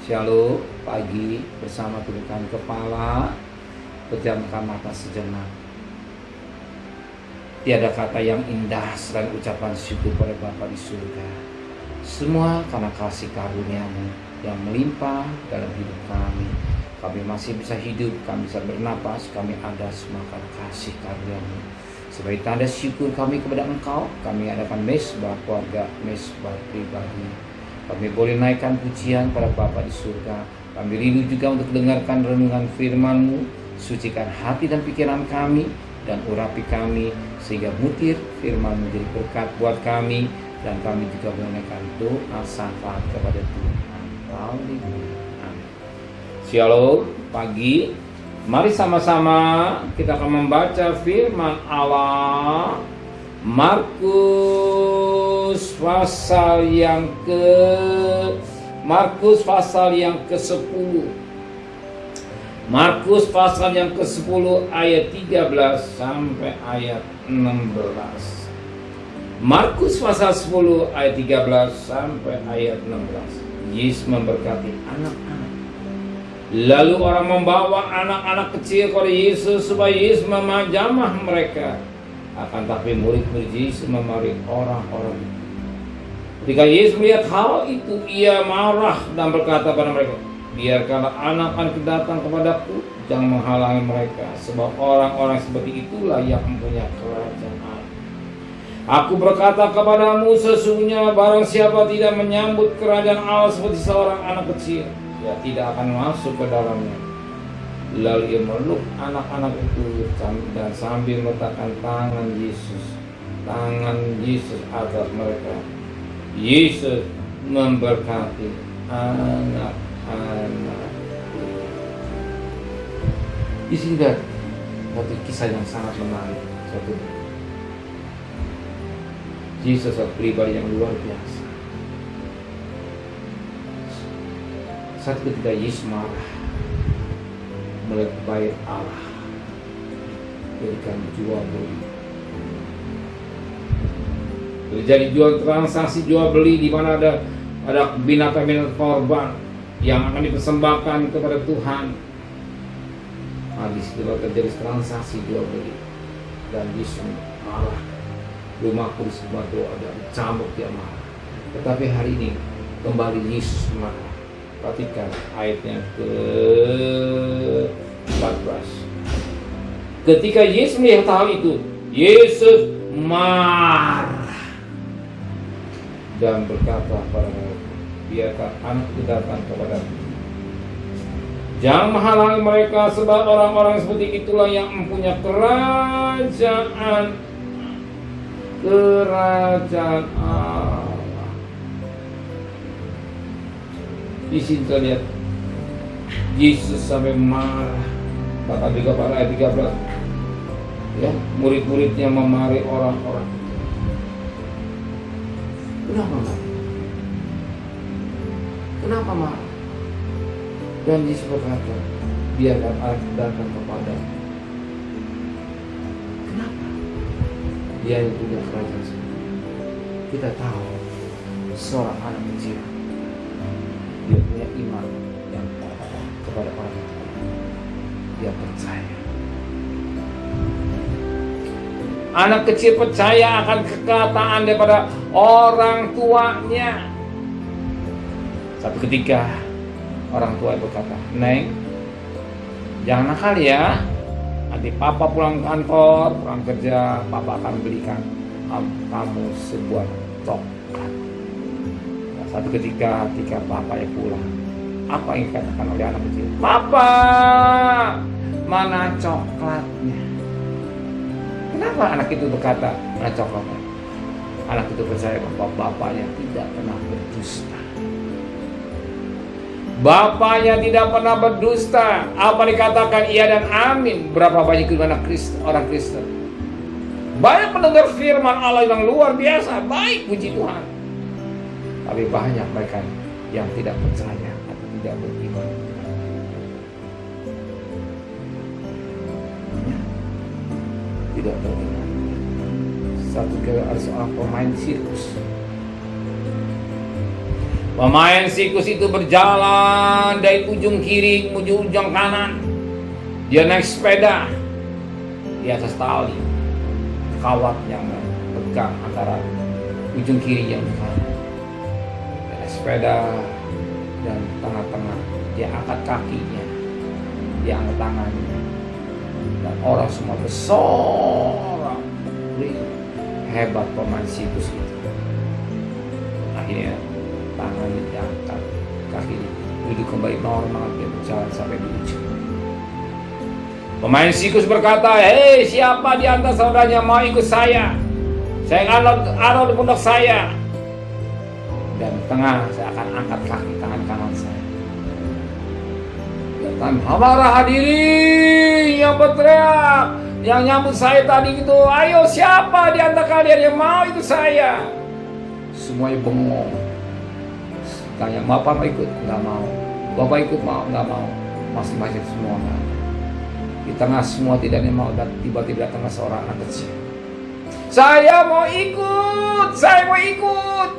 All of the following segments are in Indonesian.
Shalom, pagi bersama tundukkan kepala, pejamkan mata sejenak. Tiada kata yang indah selain ucapan syukur pada Bapa di surga. Semua karena kasih karunia-Mu yang melimpah dalam hidup kami. Kami masih bisa hidup, kami bisa bernapas, kami ada semua karena kasih karunia-Mu. Sebagai tanda syukur kami kepada Engkau, kami adakan mesbah keluarga, mesbah pribadi. Kami boleh naikkan pujian pada Bapa di surga. Kami rindu juga untuk mendengarkan renungan firman-Mu. Sucikan hati dan pikiran kami dan urapi kami sehingga butir firman-Mu jadi berkat buat kami, dan kami juga menaikkan doa syafaat kepada Tuhan. Haleluya. Amin. Shalom, pagi. Mari sama-sama kita akan membaca firman Allah. Markus pasal yang ke-10. Markus pasal yang ke-10 ayat 13 sampai ayat 16. Markus pasal 10 ayat 13 sampai ayat 16. Yesus memberkati anak-anak. Lalu orang membawa anak-anak kecil kepada Yesus supaya Yesus memajamah mereka. Akan tapi murid-murid Yesus memarahi orang-orang itu. Ketika Yesus melihat hal itu, ia marah dan berkata pada mereka, biarkanlah anak-anak datang kepadaku, jangan menghalangi mereka, sebab orang-orang seperti itulah yang mempunyai kerajaan Allah. Aku berkata kepadamu, sesungguhnya barang siapa tidak menyambut kerajaan Allah seperti seorang anak kecil, ia tidak akan masuk ke dalamnya. Lalu ia meluk anak-anak itu dan sambil meletakkan tangan Yesus atas mereka, Yesus memberkati anak-anak. Di sini ada satu kisah yang sangat menarik. Yesus adalah pribadi yang luar biasa. Saat ketika Yesus marah melihat bait Allah, jadikan jual beli. Terjadi transaksi jual beli di mana ada binatang-binatang korban yang akan dipersembahkan kepada Tuhan. Nah, di situ terjadi transaksi jual beli dan Yesus marah. Rumahku disembah doa dan cambuk dia marah. Tetapi hari ini kembali Yesus marah. Perhatikan ayatnya ke-14. Ketika Yesus melihat hal itu, Yesus marah dan berkata kepada mereka, biarkan anak itu datang kepadaku. Jangan menghalangi mereka, sebab orang-orang seperti itulah yang mempunyai kerajaan Allah. Di sini kita lihat Yesus sampai marah. Kata juga pada ayat 13, ya, murid-muridnya memarahi orang-orang. Kenapa marah? Kenapa marah? Dan Yesus berkata, biarkan anak datang kepada. Kenapa? Dia yang punya kerajaan sendiri. Kita tahu seorang anak kecil, dia punya iman yang kokoh kepada orang tua. Dia percaya. Anak kecil percaya akan kekataan daripada orang tuanya. Satu ketika orang tua berkata, Neng, jangan nakal ya. Nanti papa pulang kantor, pulang kerja, papa akan belikan kamu sebuah coklat. Satu ketika papa ya pulang, apa yang dikatakan oleh anak kecil? Papa, mana coklatnya? Kenapa anak itu berkata, mana coklatnya? Anak itu percaya bahwa bapaknya tidak pernah berdusta. Bapaknya tidak pernah berdusta. Apa dikatakan iya dan amin? Berapa banyak orang Kristen? Banyak mendengar firman Allah yang luar biasa, baik, puji Tuhan. Tapi banyak mereka yang tidak percaya atau tidak beriman. Ya, tidak beriman. Satu kali ada seorang pemain sirkus. Pemain sikus itu berjalan dari ujung kiri menuju ujung kanan. Dia naik sepeda di atas tali kawat yang pegang antara ujung kiri yang kanan. Dia naik sepeda dan tengah-tengah dia angkat kakinya, dia angkat tangannya, dan orang semua bersorak. Hebat pemain sikus itu. Akhirnya tangannya diangkat, kaki duduk kembali normal, dia berjalan sampai di ujung. Pemain sikus berkata, "Hei, siapa di antara saudaranya mau ikut saya? Saya akan di pundak saya." Dan tengah saya akan angkat kaki tangan kanan saya. Dan para hadirin yang berteriak, yang nyambut saya tadi gitu, "Ayo, siapa di antara kalian yang mau ikut saya?" Semuanya bengong. Tanya, "Bapak mau ikut?" Nggak mau. "Bapak ikut?" Mau? Nggak mau. Masing-masing semua nggak. Di tengah semua tidak ada yang mau, dan tiba-tiba datang seorang anak kecil. "Saya mau ikut, saya mau ikut."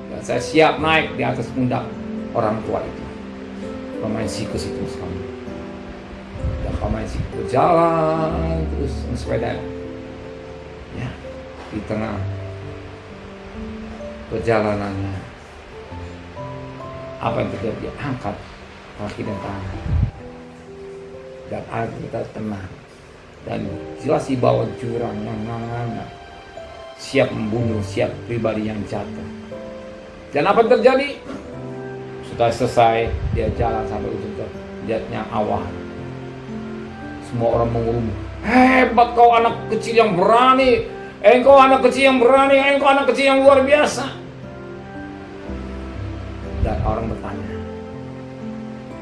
Dan saya siap naik di atas pundak orang tua itu. Pemain sikus itu sekali. Dan pemain sikus berjalan terus sepeda. Ya, di tengah perjalanannya, apa yang terjadi? Dia angkat kaki dan tangan, dan air kita tenang, dan jelas di bawah jurang yang menganga, siap membunuh, siap pribadi yang jatuh. Dan apa yang terjadi? Sudah selesai, dia jalan sampai ujung jatnya awan. Semua orang mengurung, "Hebat kau anak kecil yang berani, engkau anak kecil yang berani, engkau anak kecil yang luar biasa." Dan orang bertanya,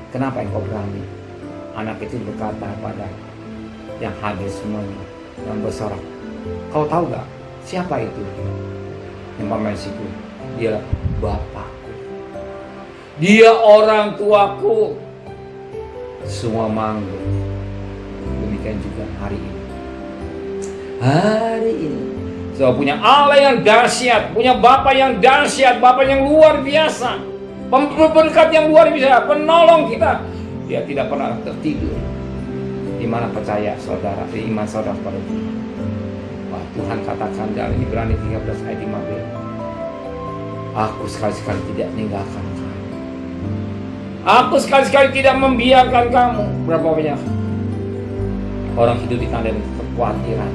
"Kenapa engkau berani?" Anak kecil berkata pada yang hadir semuanya, yang bersorak, "Kau tahu gak siapa itu?" Yang pemain sikus, "Dia bapakku, dia orang tuaku." Semua manggung. Demikian juga hari ini. Hari ini so, punya Allah yang dahsyat, punya Bapa yang dahsyat, Bapa yang luar biasa, pemberkat yang luar biasa, penolong kita. Dia tidak pernah tertidur. Di mana percaya saudara, iman saudara pada Tuhan. Wah, Tuhan katakan dalam Ibrani 13 ayat 15, "Aku sekali-sekali tidak meninggalkan kamu. Aku sekali-sekali tidak membiarkan kamu." Berapa banyak orang hidup di tanda kekhawatiran,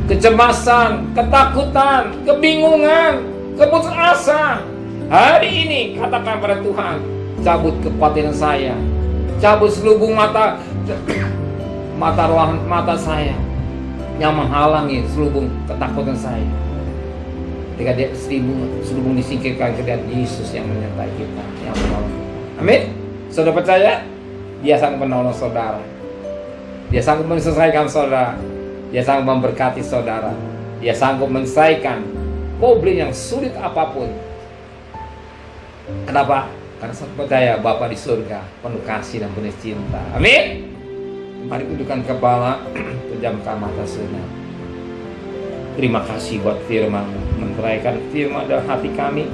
kecemasan, ketakutan, kebingungan, keputus asa. Hari ini katakan pada Tuhan, cabut kekhawatiran saya, cabut selubung mata saya yang menghalangi selubung ketakutan saya. Ketika dia selubung disingkirkan, kemudian Yesus yang menyertai kita, yang menolong kita. Amin. Saudara percaya? Dia sanggup menolong saudara. Dia sanggup menyelesaikan saudara. Dia sanggup memberkati saudara. Dia sanggup menyelesaikan problem yang sulit apapun. Kenapa? Karena saya percaya Bapa di surga penuh kasih dan penuh cinta. Amin. Mari tundukkan kepala, pejamkan mata sejenak. Terima kasih buat firman-Mu, menteraikan firman dalam hati kami,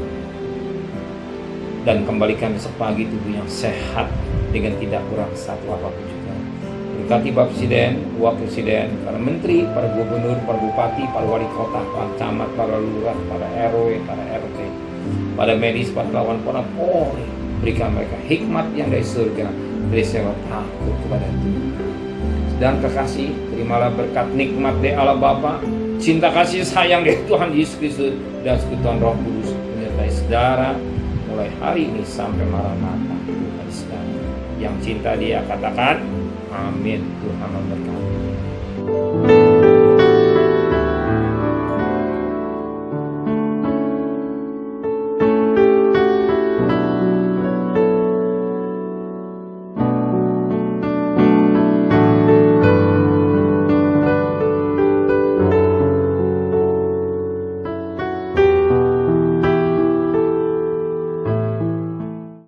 dan kembalikan besok pagi tubuh yang sehat dengan tidak kurang satu apapun juga. Berkati Bapak Presiden, Wakil Presiden, para Menteri, para Gubernur, para Bupati, para Wali Kota, para Camat, para Lurah, para RW, para RT, pada medis, para lawan, para Polri. Berikan mereka hikmat yang dari surga, dari sewa takut kepada Tuhan. Dan kekasih, terimalah berkat nikmat dari Allah Bapa, cinta kasih sayang dari Tuhan Yesus Kristus, dan sekutuan Roh Kudus menyertai saudara mulai hari ini sampai Maranatha. Tuhan saudara yang cinta Dia katakan amin. Tuhan memberkati.